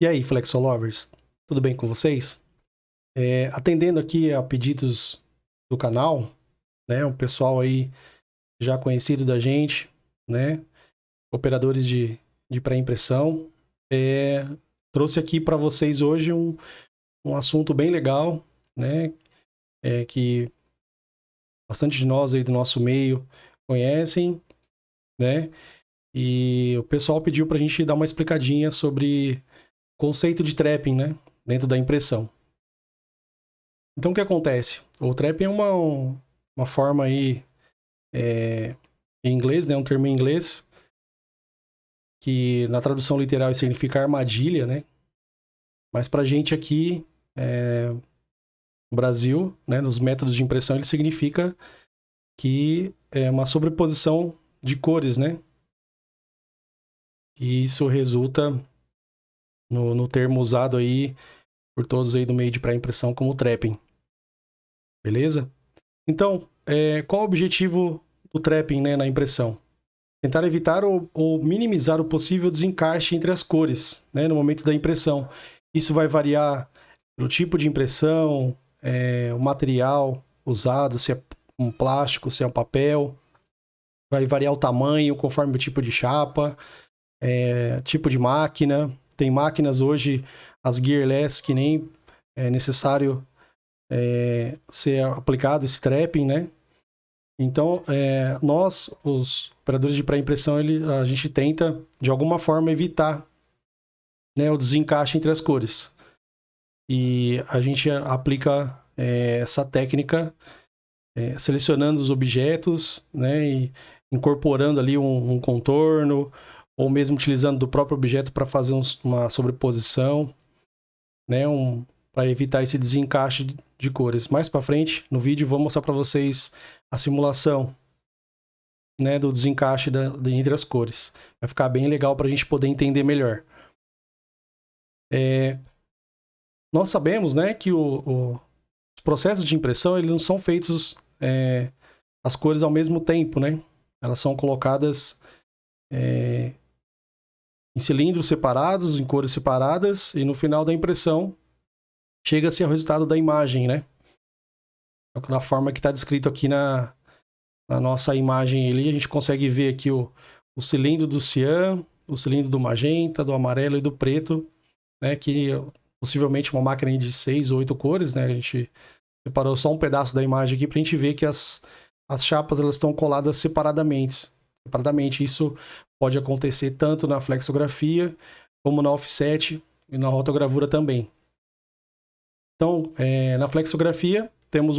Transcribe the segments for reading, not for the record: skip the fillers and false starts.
E aí, Flexolovers, tudo bem com vocês? Atendendo aqui a pedidos do canal, né, o pessoal aí já conhecido da gente, né, operadores de pré-impressão, trouxe aqui para vocês hoje um assunto bem legal, né, que bastante de nós aí do nosso meio conhecem, né, e o pessoal pediu para a gente dar uma explicadinha sobre o conceito de trapping, né, dentro da impressão. Então, o que acontece? O trapping é uma forma aí, em inglês, né? Um termo em inglês, que na tradução literal significa armadilha, né? Mas pra gente aqui, no Brasil, né? Nos métodos de impressão, ele significa que é uma sobreposição de cores, né? E isso resulta no termo usado aí por todos aí do meio de pré-impressão como trapping. Beleza? Então, qual o objetivo do trapping, né, na impressão? Tentar evitar ou minimizar o possível desencaixe entre as cores, né, no momento da impressão. Isso vai variar pelo tipo de impressão, o material usado, se é um plástico, se é um papel. Vai variar o tamanho conforme o tipo de chapa, tipo de máquina. Tem máquinas hoje, as gearless, que nem é necessário ser aplicado esse trapping, né? Então, nós, os operadores de pré-impressão, a gente tenta, de alguma forma, evitar, né, o desencaixe entre as cores. E a gente aplica essa técnica selecionando os objetos, né, e incorporando ali um contorno, ou mesmo utilizando do próprio objeto para fazer uma sobreposição, né, para evitar esse desencaixe de cores. Mais para frente, no vídeo, vou mostrar para vocês a simulação, né, do desencaixe entre as cores. Vai ficar bem legal para a gente poder entender melhor. Nós sabemos, né, que os processos de impressão eles não são feitos as cores ao mesmo tempo, né? Elas são colocadas em cilindros separados, em cores separadas, e no final da impressão chega-se ao resultado da imagem, né? Da forma que está descrito aqui na nossa imagem ali, a gente consegue ver aqui o cilindro do cian, o cilindro do magenta, do amarelo e do preto, né? Que possivelmente uma máquina de 6 ou 8 cores, né? A gente separou só um pedaço da imagem aqui para a gente ver que as chapas elas estão coladas separadamente. Isso pode acontecer tanto na flexografia como na offset e na rotogravura também. Então, na flexografia temos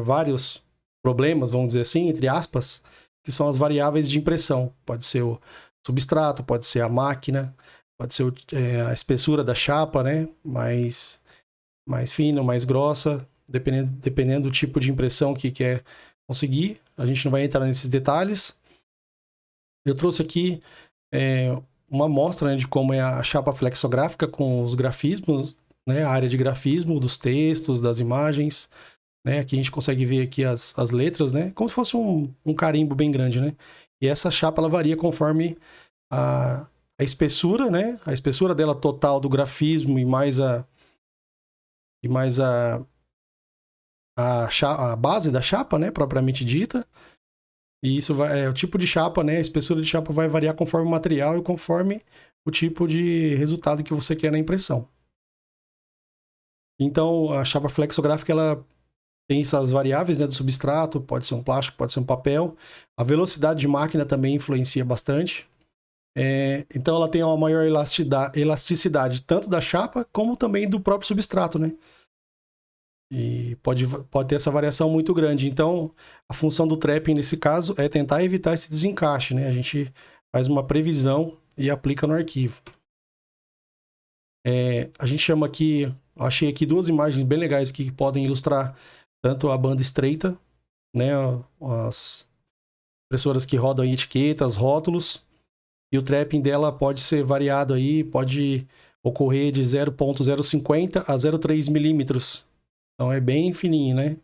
vários problemas, vamos dizer assim, entre aspas, que são as variáveis de impressão. Pode ser o substrato, pode ser a máquina, pode ser a espessura da chapa, né? Mais fina, mais grossa, dependendo do tipo de impressão que quer conseguir. A gente não vai entrar nesses detalhes. Eu trouxe aqui uma amostra, né, de como é a chapa flexográfica com os grafismos, né, a área de grafismo dos textos, das imagens. Né, aqui a gente consegue ver aqui as letras, né, como se fosse um carimbo bem grande. Né? E essa chapa ela varia conforme a espessura, né, a espessura dela total do grafismo e mais a base da chapa, né, propriamente dita. E isso o tipo de chapa, né, a espessura de chapa vai variar conforme o material e conforme o tipo de resultado que você quer na impressão. Então, a chapa flexográfica, ela tem essas variáveis, né, do substrato, pode ser um plástico, pode ser um papel. A velocidade de máquina também influencia bastante. Então, ela tem uma maior elasticidade tanto da chapa como também do próprio substrato, né? E pode ter essa variação muito grande. Então, a função do trapping, nesse caso, é tentar evitar esse desencaixe, né? A gente faz uma previsão e aplica no arquivo. A gente chama aqui... Eu achei aqui duas imagens bem legais que podem ilustrar tanto a banda estreita, né? As impressoras que rodam em etiquetas, rótulos. E o trapping dela pode ser variado aí, pode ocorrer de 0.050 a 0.3 milímetros. Então é bem fininho, né?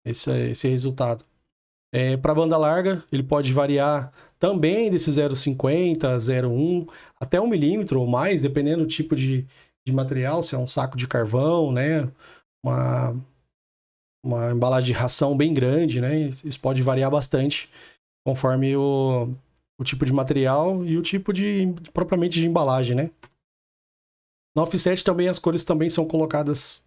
Esse resultado. Para banda larga, ele pode variar também desse 0,50, 0,1, até 1 milímetro ou mais, dependendo do tipo de material, se é um saco de carvão, né? Uma embalagem de ração bem grande, né? Isso pode variar bastante conforme o tipo de material e o tipo propriamente de embalagem, né? Na offset também as cores também são colocadas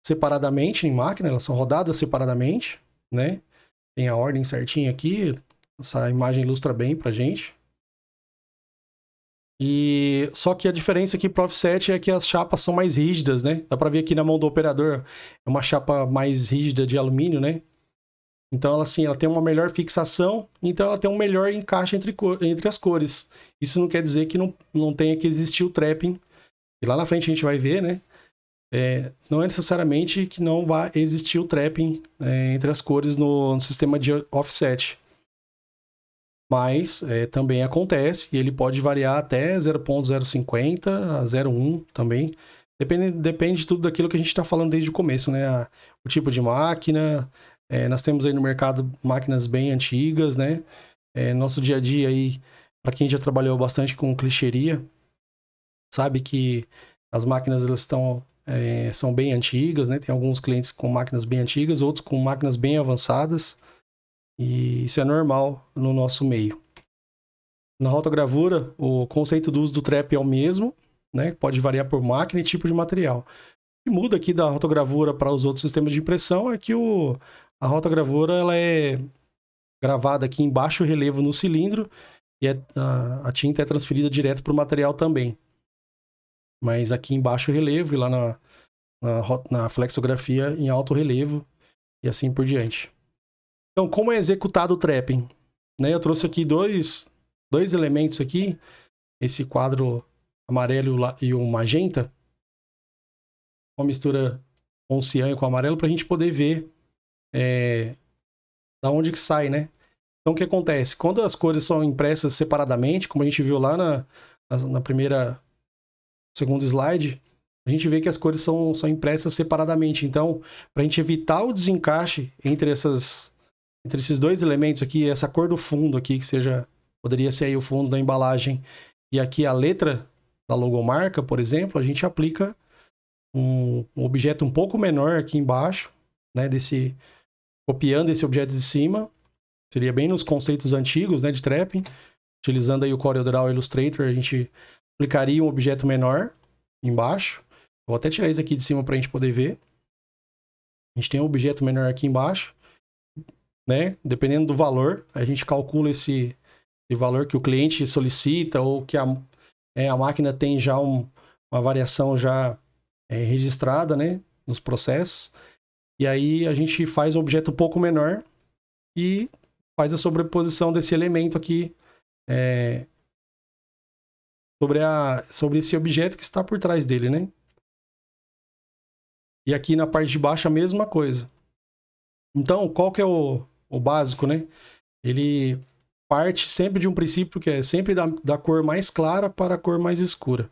separadamente em máquina, elas são rodadas separadamente, né? Tem a ordem certinha aqui, essa imagem ilustra bem pra gente. E só que a diferença aqui pro offset é que as chapas são mais rígidas, né? Dá pra ver aqui na mão do operador, é uma chapa mais rígida de alumínio, né? Então ela assim, ela tem uma melhor fixação, então ela tem um melhor encaixe entre as cores. Isso não quer dizer que não tenha que existir o trapping. E lá na frente a gente vai ver, né? Não é necessariamente que não vá existir o trapping entre as cores no sistema de offset. Mas também acontece e ele pode variar até 0,050 a 0,1 também. Depende de tudo daquilo que a gente está falando desde o começo, né? O tipo de máquina. Nós temos aí no mercado máquinas bem antigas, né? Nosso dia a dia aí, para quem já trabalhou bastante com clichêria, sabe que as máquinas elas são bem antigas, né? Tem alguns clientes com máquinas bem antigas, outros com máquinas bem avançadas. E isso é normal no nosso meio. Na rotogravura, o conceito do uso do trap é o mesmo, né? Pode variar por máquina e tipo de material. O que muda aqui da rotogravura para os outros sistemas de impressão é que a rotogravura ela é gravada aqui em baixo relevo no cilindro e a tinta é transferida direto para o material também. Mas aqui em baixo relevo e lá na flexografia em alto relevo e assim por diante. Então, como é executado o trapping? Né, eu trouxe aqui dois elementos aqui, esse quadro amarelo e o magenta, uma mistura com o cian e com o amarelo, para a gente poder ver da onde que sai, né? Então, o que acontece? Quando as cores são impressas separadamente, como a gente viu lá na segundo slide, a gente vê que as cores são impressas separadamente. Então, para a gente evitar o desencaixe entre esses dois elementos aqui, essa cor do fundo aqui, poderia ser aí o fundo da embalagem, e aqui a letra da logomarca, por exemplo, a gente aplica um objeto um pouco menor aqui embaixo, né, copiando esse objeto de cima, seria bem nos conceitos antigos, né, de trapping, utilizando aí o CorelDRAW Illustrator, a gente aplicaria um objeto menor embaixo. Vou até tirar isso aqui de cima para a gente poder ver. A gente tem um objeto menor aqui embaixo, né? Dependendo do valor, a gente calcula esse valor que o cliente solicita ou que a máquina tem já uma variação já registrada, né? Nos processos. E aí a gente faz um objeto um pouco menor e faz a sobreposição desse elemento aqui sobre esse objeto que está por trás dele, né? E aqui na parte de baixo a mesma coisa. Então, qual que é o básico, né? Ele parte sempre de um princípio que é sempre da cor mais clara para a cor mais escura.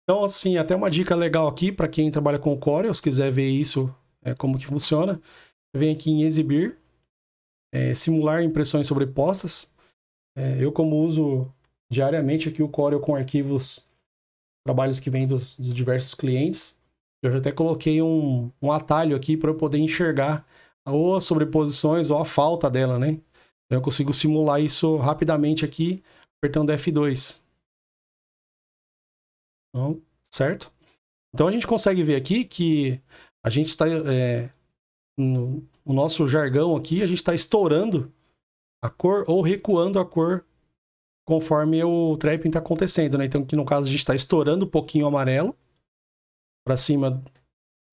Então, assim, até uma dica legal aqui para quem trabalha com Corel, se quiser ver isso, como que funciona, vem aqui em exibir, simular impressões sobrepostas. Eu, como uso diariamente aqui o Corel com arquivos, trabalhos que vêm dos diversos clientes, eu já até coloquei um atalho aqui para eu poder enxergar ou as sobreposições ou a falta dela, né? Então eu consigo simular isso rapidamente aqui, apertando F2. Então, certo? Então a gente consegue ver aqui que a gente está, no nosso jargão aqui, a gente está estourando a cor ou recuando a cor conforme o trapping está acontecendo, né? Então aqui no caso a gente está estourando um pouquinho o amarelo para cima,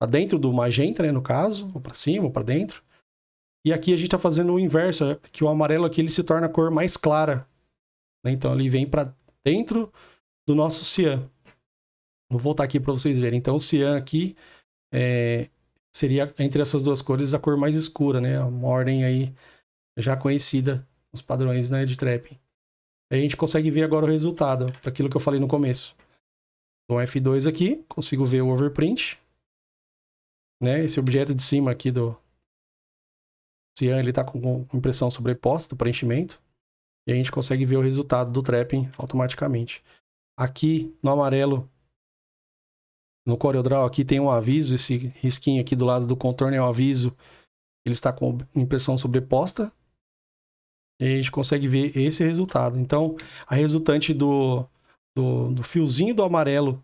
para dentro do magenta, né? No caso, ou para cima ou para dentro. E aqui a gente está fazendo o inverso, que o amarelo aqui ele se torna a cor mais clara, né? Então ele vem para dentro do nosso cian. Vou voltar aqui para vocês verem. Então o cian aqui seria entre essas duas cores a cor mais escura, né? Uma ordem aí já conhecida nos padrões, né, de trapping. Aí a gente consegue ver agora o resultado daquilo que eu falei no começo. Então F2 aqui, consigo ver o overprint, né? Esse objeto de cima aqui do cian, ele está com impressão sobreposta do preenchimento. E a gente consegue ver o resultado do trapping automaticamente. Aqui no amarelo, no CorelDRAW, aqui tem um aviso, esse risquinho aqui do lado do contorno é um aviso, ele está com impressão sobreposta. E a gente consegue ver esse resultado. Então, a resultante do fiozinho do amarelo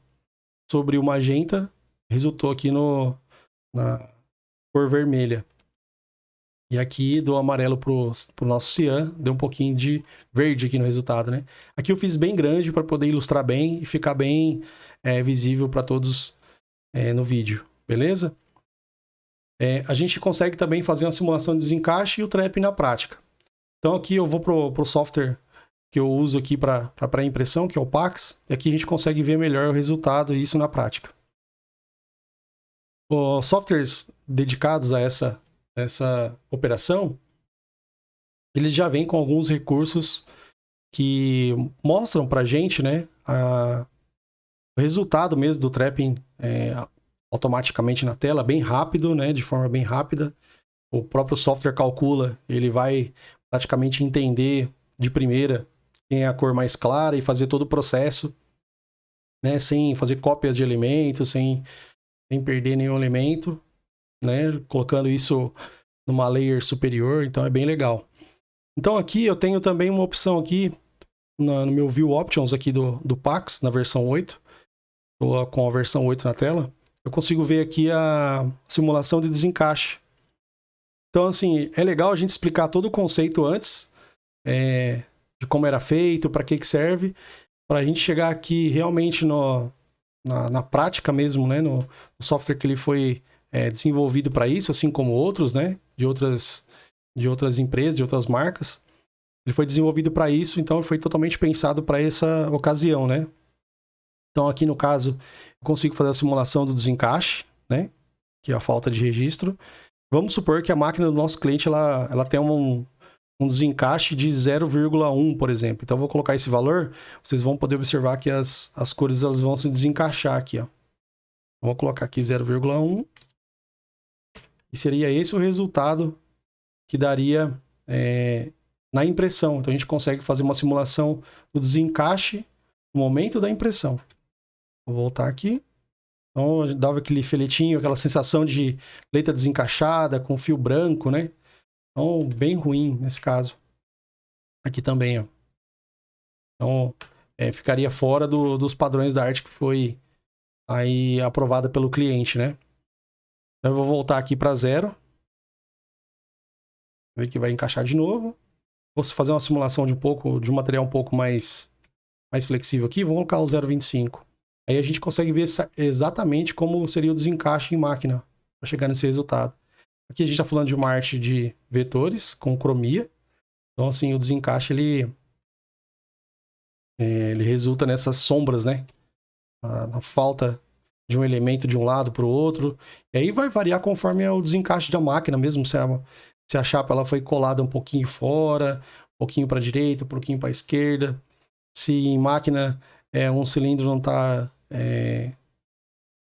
sobre o magenta resultou aqui na cor vermelha. E aqui do amarelo pro nosso cian, deu um pouquinho de verde aqui no resultado, né? Aqui eu fiz bem grande para poder ilustrar bem e ficar bem visível para todos no vídeo, beleza? A gente consegue também fazer uma simulação de desencaixe e o trap na prática. Então aqui eu vou pro software que eu uso aqui para pré-impressão, que é o Pax, e aqui a gente consegue ver melhor o resultado e isso na prática. Os softwares dedicados a essa operação, eles já vêm com alguns recursos que mostram para a gente, né, o resultado mesmo do trapping automaticamente na tela, bem rápido, né, de forma bem rápida. O próprio software calcula, ele vai praticamente entender de primeira quem é a cor mais clara e fazer todo o processo, né, sem fazer cópias de elementos, sem perder nenhum elemento, né, colocando isso numa layer superior, então é bem legal. Então aqui eu tenho também uma opção aqui no meu View Options aqui do Pax, na versão 8, estou com a versão 8 na tela, eu consigo ver aqui a simulação de desencaixe. Então assim, é legal a gente explicar todo o conceito antes, de como era feito, para que serve, para a gente chegar aqui realmente na prática mesmo, né, no software que ele foi desenvolvido para isso, assim como outros, né, de outras empresas, de outras marcas. Ele foi desenvolvido para isso, então foi totalmente pensado para essa ocasião, né. Então aqui no caso, eu consigo fazer a simulação do desencaixe, né, que é a falta de registro. Vamos supor que a máquina do nosso cliente ela tem um desencaixe de 0,1, por exemplo. Então eu vou colocar esse valor, vocês vão poder observar que as cores elas vão se desencaixar aqui, ó. Vou colocar aqui 0,1. E seria esse o resultado que daria na impressão. Então a gente consegue fazer uma simulação do desencaixe no momento da impressão. Vou voltar aqui. Então dava aquele filetinho, aquela sensação de letra desencaixada com fio branco, né? Então bem ruim nesse caso. Aqui também, ó. Então ficaria fora dos padrões da arte que foi aí aprovada pelo cliente, né? Então eu vou voltar aqui para 0. Ver que vai encaixar de novo. Vou fazer uma simulação de um material um pouco mais flexível aqui. Vou colocar o 0,25. Aí a gente consegue ver exatamente como seria o desencaixe em máquina para chegar nesse resultado. Aqui a gente está falando de uma arte de vetores com cromia. Então assim, o desencaixe ele resulta nessas sombras, né? Na falta de um elemento de um lado para o outro. E aí vai variar conforme é o desencaixe da máquina mesmo. Se a chapa ela foi colada um pouquinho fora, um pouquinho para a direita, um pouquinho para a esquerda. Se em máquina um cilindro não está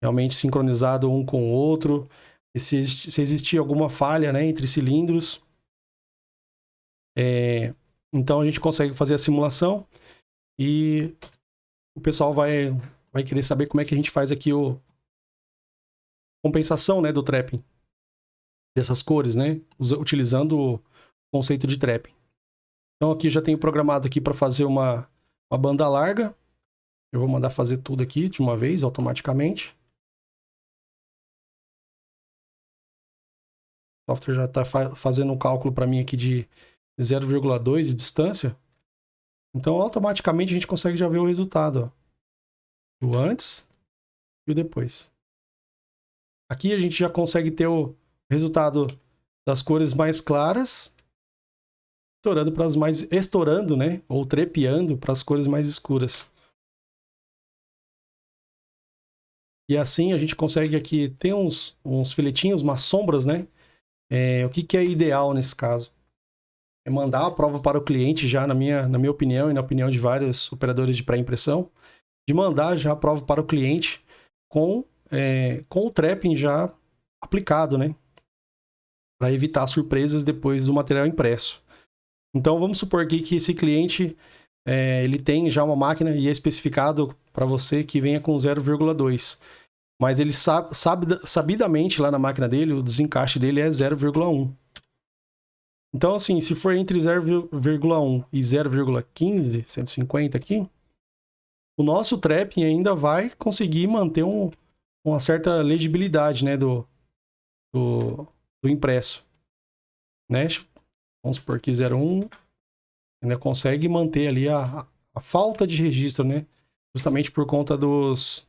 realmente sincronizado um com o outro. E se existir alguma falha, né, entre cilindros. Então a gente consegue fazer a simulação e o pessoal vai querer saber como é que a gente faz aqui a compensação, né, do trapping dessas cores, né, utilizando o conceito de trapping. Então aqui eu já tenho programado aqui para fazer uma banda larga. Eu vou mandar fazer tudo aqui de uma vez, automaticamente. O software já está fazendo um cálculo para mim aqui de 0,2 de distância. Então automaticamente a gente consegue já ver o resultado, ó. O antes e o depois. Aqui a gente já consegue ter o resultado das cores mais claras estourando, né, ou trepiando para as cores mais escuras. E assim a gente consegue aqui ter uns filetinhos, umas sombras, né? O que é ideal nesse caso? É mandar a prova para o cliente já, na minha opinião e na opinião de vários operadores de pré-impressão, de mandar já a prova para o cliente com o trapping já aplicado, né? Para evitar surpresas depois do material impresso. Então vamos supor aqui que esse cliente ele tem já uma máquina e é especificado para você que venha com 0,2. Mas ele sabidamente lá na máquina dele, o desencaixe dele é 0,1. Então, assim, se for entre 0,1 e 0,15, 150 aqui, o nosso trapping ainda vai conseguir manter uma certa legibilidade, né, do impresso. Né? Vamos supor que 0,1 ainda consegue manter ali a falta de registro, né? Justamente por conta dos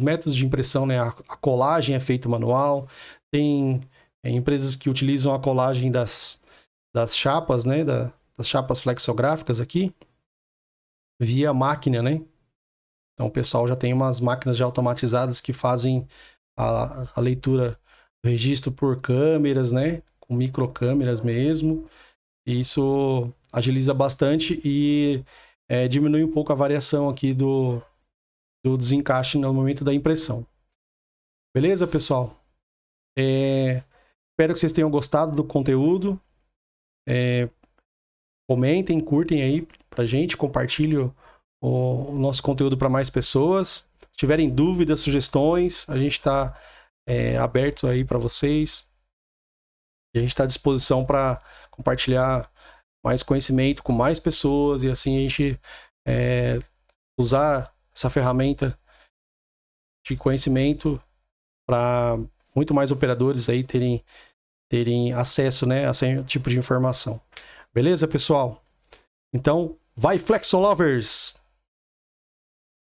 métodos de impressão, né? A colagem é feita manual, tem empresas que utilizam a colagem das chapas, né? Das chapas flexográficas aqui, via máquina, né? Então o pessoal já tem umas máquinas já automatizadas que fazem a leitura do registro por câmeras, né? Com microcâmeras mesmo. E isso agiliza bastante e diminui um pouco a variação aqui do desencaixe no momento da impressão. Beleza, pessoal? Espero que vocês tenham gostado do conteúdo. Comentem, curtem aí pra gente, compartilhem o nosso conteúdo para mais pessoas. Se tiverem dúvidas, sugestões, a gente está aberto aí para vocês. E a gente está à disposição para compartilhar mais conhecimento com mais pessoas e assim a gente usar essa ferramenta de conhecimento para muito mais operadores aí terem acesso, né, a esse tipo de informação. Beleza, pessoal? Então, vai Flexolovers!